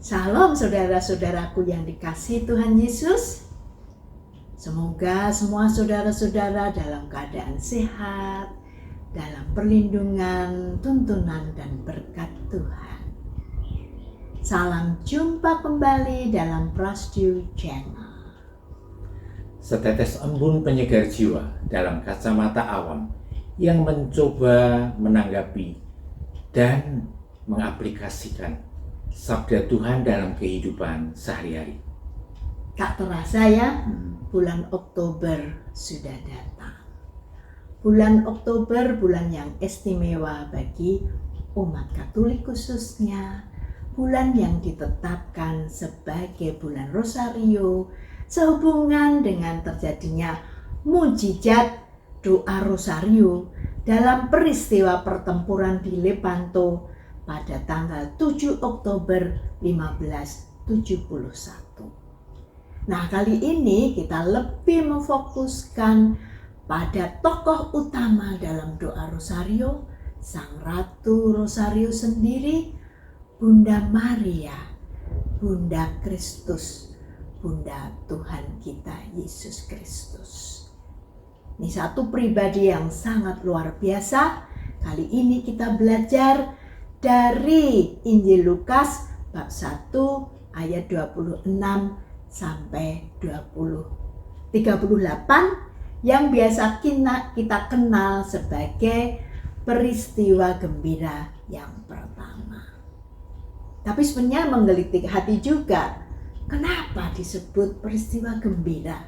Salam saudara-saudaraku yang dikasihi Tuhan Yesus. Semoga semua saudara-saudara dalam keadaan sehat, dalam perlindungan, tuntunan, dan berkat Tuhan. Salam jumpa kembali dalam Prasetyo Channel. Setetes embun penyegar jiwa dalam kacamata awam yang mencoba menanggapi dan mengaplikasikan sabda Tuhan dalam kehidupan sehari-hari. Tak terasa ya, bulan Oktober sudah datang. Bulan Oktober, bulan yang istimewa bagi umat Katolik khususnya. Bulan yang ditetapkan sebagai bulan Rosario sehubungan dengan terjadinya mujizat doa Rosario dalam peristiwa pertempuran di Lepanto pada tanggal 7 Oktober 1571. Nah, kali ini kita lebih memfokuskan pada tokoh utama dalam doa Rosario, Sang Ratu Rosario sendiri, Bunda Maria, Bunda Kristus, Bunda Tuhan kita Yesus Kristus. Ini satu pribadi yang sangat luar biasa. Kali ini kita belajar dari Injil Lukas bab 1 ayat 26 sampai 38 yang biasa kita kenal sebagai peristiwa gembira yang pertama. Tapi sebenarnya menggelitik hati juga, kenapa disebut peristiwa gembira?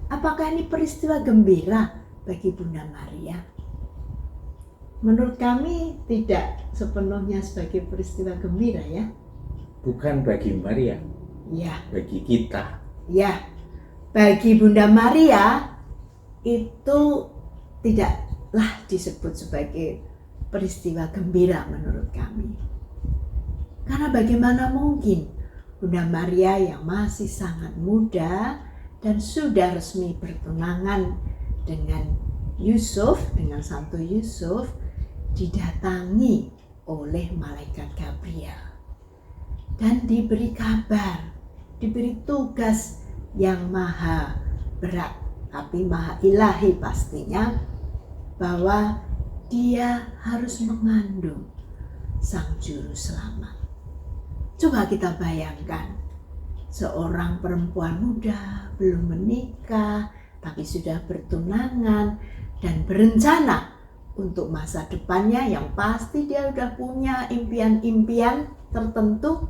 Apakah ini peristiwa gembira bagi Bunda Maria? Menurut kami tidak sepenuhnya sebagai peristiwa gembira ya. Bukan bagi Maria, Ya, bagi kita. ya. Bagi Bunda Maria itu tidaklah disebut sebagai peristiwa gembira menurut kami. Karena bagaimana mungkin Bunda Maria yang masih sangat muda dan sudah resmi bertunangan dengan Yusuf, dengan Santo Yusuf, didatangi oleh malaikat Gabriel dan diberi kabar, diberi tugas yang maha berat tapi maha ilahi pastinya, bahwa dia harus mengandung Sang Juru Selamat. Coba kita bayangkan, seorang perempuan muda belum menikah tapi sudah bertunangan dan berencana untuk masa depannya yang pasti dia udah punya impian-impian tertentu,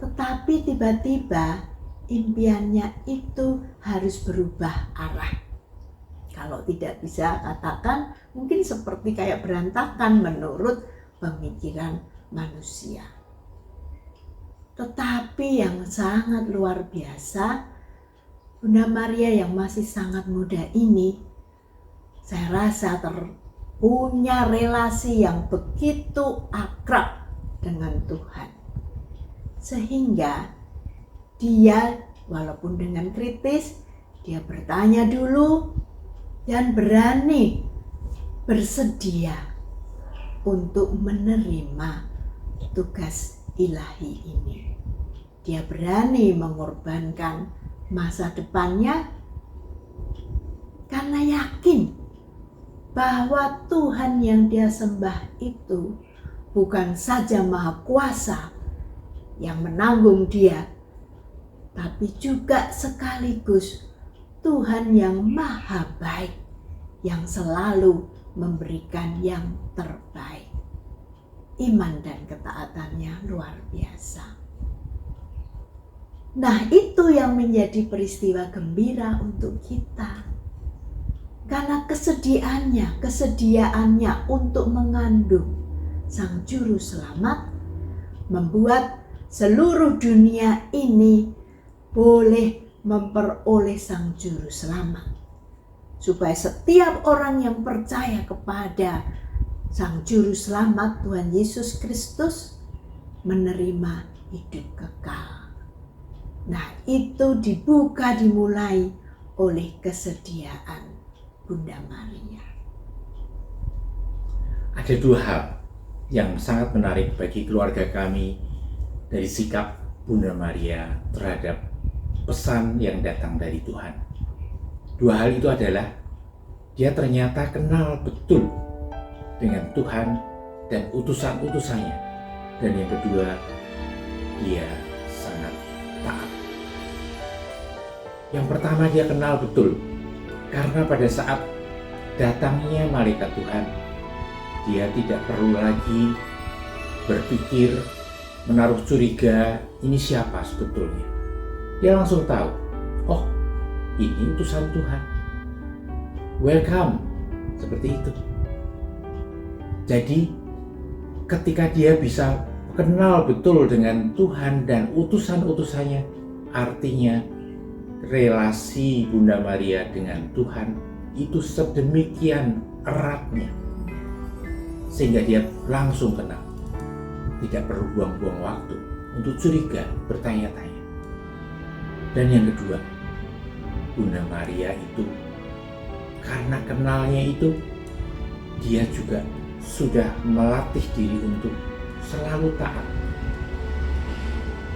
tetapi tiba-tiba impiannya itu harus berubah arah. Kalau tidak bisa katakan mungkin seperti kayak berantakan menurut pemikiran manusia. Tetapi yang sangat luar biasa, Bunda Maria yang masih sangat muda ini, saya rasa punya relasi yang begitu akrab dengan Tuhan. Sehingga dia walaupun dengan kritis, dia bertanya dulu dan berani bersedia untuk menerima tugas ilahi ini. Dia berani mengorbankan masa depannya karena yakin bahwa Tuhan yang dia sembah itu bukan saja maha kuasa yang menanggung dia, tapi juga sekaligus Tuhan yang maha baik, yang selalu memberikan yang terbaik. Iman dan ketaatannya luar biasa. Nah, itu yang menjadi peristiwa gembira untuk kita. Karena kesediaannya untuk mengandung Sang Juru Selamat membuat seluruh dunia ini boleh memperoleh Sang Juru Selamat. Supaya setiap orang yang percaya kepada Sang Juru Selamat Tuhan Yesus Kristus menerima hidup kekal. Nah, itu dimulai oleh kesediaan Bunda Maria. Ada dua hal yang sangat menarik bagi keluarga kami dari sikap Bunda Maria terhadap pesan yang datang dari Tuhan. Dua hal itu adalah dia ternyata kenal betul dengan Tuhan dan utusan-utusannya. Dan yang kedua, dia sangat taat. Yang pertama, dia kenal betul karena pada saat datangnya malaikat Tuhan, dia tidak perlu lagi berpikir, menaruh curiga, ini siapa sebetulnya. Dia langsung tahu, oh, ini utusan Tuhan. Welcome, seperti itu. Jadi, ketika dia bisa kenal betul dengan Tuhan dan utusan-utusannya, artinya relasi Bunda Maria dengan Tuhan itu sedemikian eratnya, sehingga dia langsung kenal. Tidak perlu buang-buang waktu untuk curiga, bertanya-tanya. Dan yang kedua, Bunda Maria itu karena kenalnya itu, dia juga sudah melatih diri untuk selalu taat.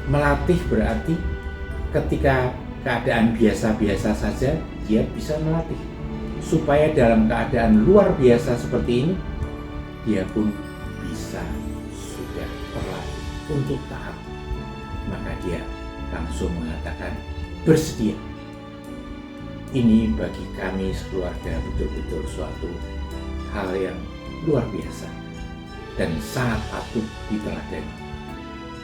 Melatih berarti ketika keadaan biasa-biasa saja, dia bisa melatih supaya dalam keadaan luar biasa seperti ini, dia pun bisa sudah terlatih untuk taat. Maka dia langsung mengatakan bersedia. Ini bagi kami sekeluarga betul-betul suatu hal yang luar biasa dan sangat patut diteladani.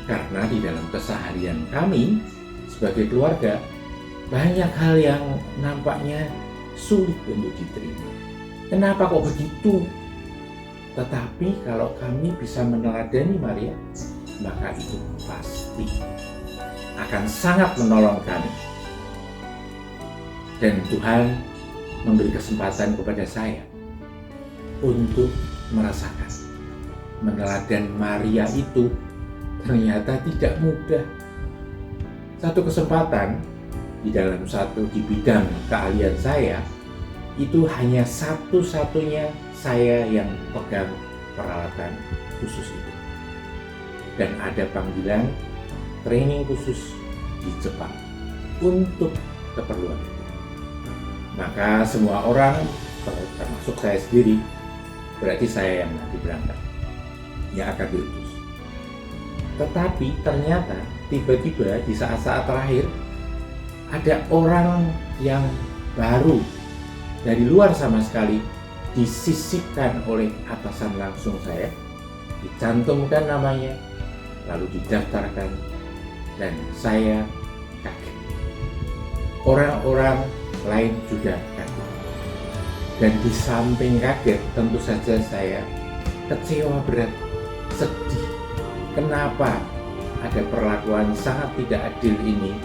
Karena di dalam keseharian kami sebagai keluarga, banyak hal yang nampaknya sulit untuk diterima. Kenapa kok begitu? Tetapi kalau kami bisa meneladani Maria, maka itu pasti akan sangat menolong kami. Dan Tuhan memberi kesempatan kepada saya untuk merasakan meneladan Maria itu ternyata tidak mudah. Satu kesempatan di bidang keahlian saya itu hanya satu-satunya saya yang pegang peralatan khusus itu. Dan ada panggilan training khusus di Jepang untuk keperluan itu. Maka semua orang, termasuk saya sendiri, berarti saya yang nanti berangkat, yang akan diutus. Tetapi ternyata tiba-tiba di saat-saat terakhir ada orang yang baru dari luar sama sekali disisipkan oleh atasan langsung saya, dicantumkan namanya, lalu didaftarkan, dan saya kaget. Orang-orang lain juga kaget. Dan di samping kaget, tentu saja saya kecewa berat, sedih. Kenapa ada perlakuan sangat tidak adil ini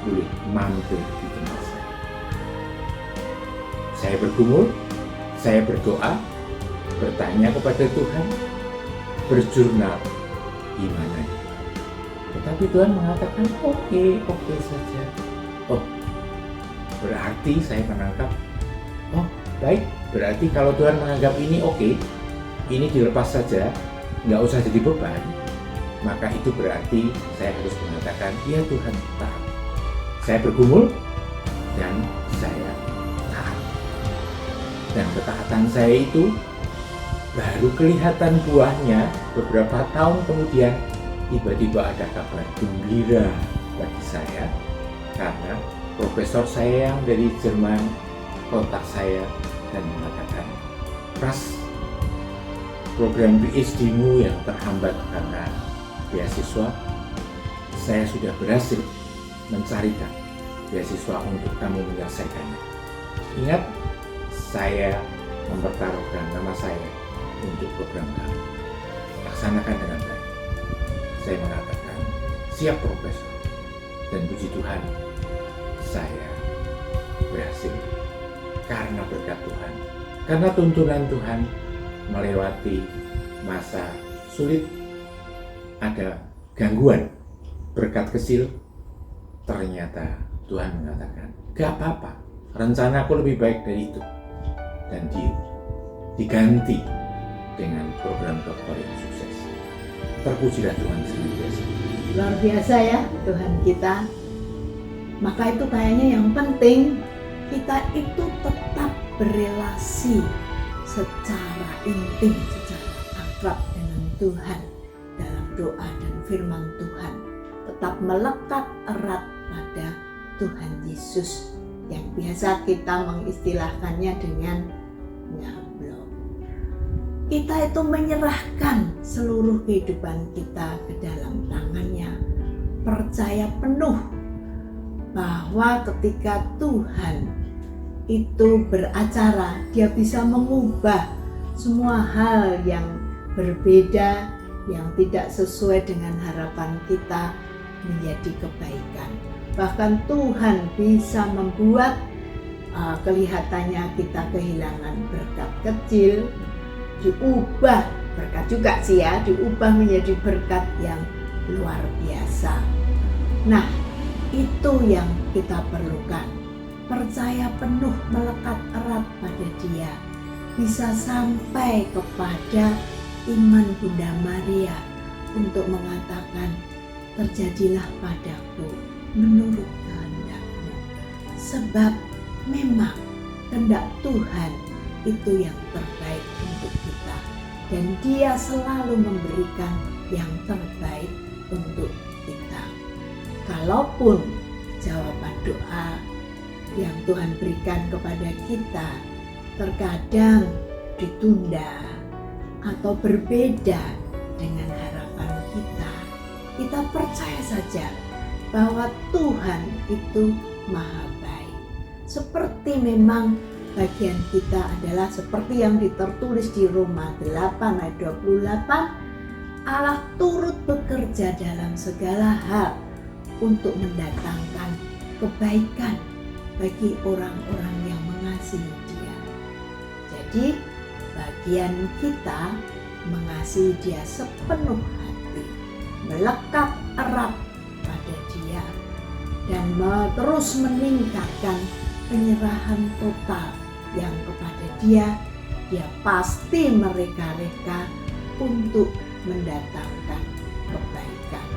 boleh mampir di tempat saya? Saya bergumul, saya berdoa, bertanya kepada Tuhan, berjurnal, gimana? Tetapi Tuhan mengatakan oke saja. Oh, berarti saya menangkap, oh baik, berarti kalau Tuhan menganggap ini oke, ini dilepas saja, nggak usah jadi beban, maka itu berarti saya harus mengatakan, ya Tuhan, taat. Saya bergumul dan saya taat. Dan ketaatan saya itu baru kelihatan buahnya beberapa tahun kemudian. Tiba-tiba ada kabar gembira bagi saya karena profesor saya yang dari Jerman kontak saya dan mengatakan, Pras, program PhD-mu yang terhambat karena beasiswa, saya sudah berhasil mencarikan beasiswa untuk kamu menyelesaikannya. Ingat, saya mempertaruhkan nama saya untuk program kamu. Laksanakan dengan baik. Saya mengatakan, siap profesor. Dan puji Tuhan, saya berhasil karena berkat Tuhan, karena tuntunan Tuhan. Melewati masa sulit, ada gangguan, berkat kecil, ternyata Tuhan mengatakan, gak apa-apa, rencanaku lebih baik dari itu. Dan diganti dengan program doktor yang sukses. Terpujilah Tuhan senantiasa. Luar biasa ya Tuhan kita. Maka itu kayaknya yang penting kita itu tetap berelasi secara intim, secara akrab dengan Tuhan dalam doa dan firman Tuhan. Tetap melekat erat pada Tuhan Yesus yang biasa kita mengistilahkannya dengan nyablok. Kita itu menyerahkan seluruh kehidupan kita ke dalam tangannya, percaya penuh bahwa ketika Tuhan itu beracara, Dia bisa mengubah semua hal yang berbeda, yang tidak sesuai dengan harapan kita menjadi kebaikan. Bahkan Tuhan bisa membuat kelihatannya kita kehilangan berkat kecil, diubah berkat juga sih ya, diubah menjadi berkat yang luar biasa. Nah, itu yang kita perlukan. Percaya penuh, melekat erat pada Dia, bisa sampai kepada iman Bunda Maria untuk mengatakan, terjadilah padaku menurut kehendak-Mu. Sebab memang kehendak Tuhan itu yang terbaik untuk kita, dan Dia selalu memberikan yang terbaik untuk kita. Kalaupun jawaban doa yang Tuhan berikan kepada kita terkadang ditunda atau berbeda dengan harapan kita percaya saja bahwa Tuhan itu maha baik. Seperti memang bagian kita adalah seperti yang tertulis di Roma 8 ayat 28, Allah turut bekerja dalam segala hal untuk mendatangkan kebaikan bagi orang-orang yang mengasihi Dia. Jadi bagian kita mengasihi Dia sepenuh hati, melekat erat pada Dia, dan terus meningkatkan penyerahan total yang kepada Dia. Dia pasti mereka-reka untuk mendatangkan kebaikan.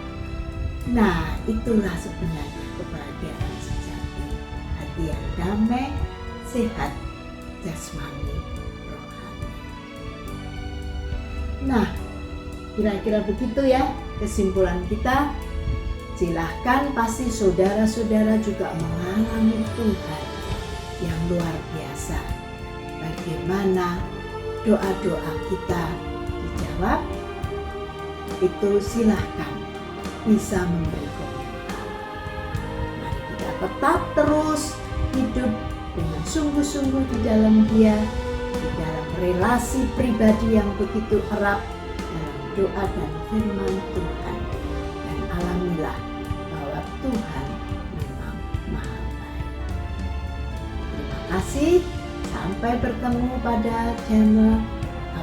Nah, itulah sebenarnya kebahagiaan sejati, hati yang damai, sehat, jasmani, rohani. Nah, kira-kira begitu ya kesimpulan kita. Silahkan, pasti saudara-saudara juga mengalami Tuhan yang luar biasa. Bagaimana doa-doa kita dijawab, itu silahkan bisa memberi komentar. Mari kita tetap terus hidup dengan sungguh-sungguh di dalam Dia, di dalam relasi pribadi yang begitu erat dalam doa dan firman Tuhan, dan alamilah bahwa Tuhan memang maha baik. Terima kasih, sampai bertemu pada channel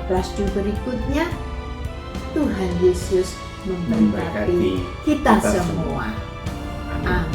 Ablasdu berikutnya. Tuhan Yesus memberkati kita semua. Amin.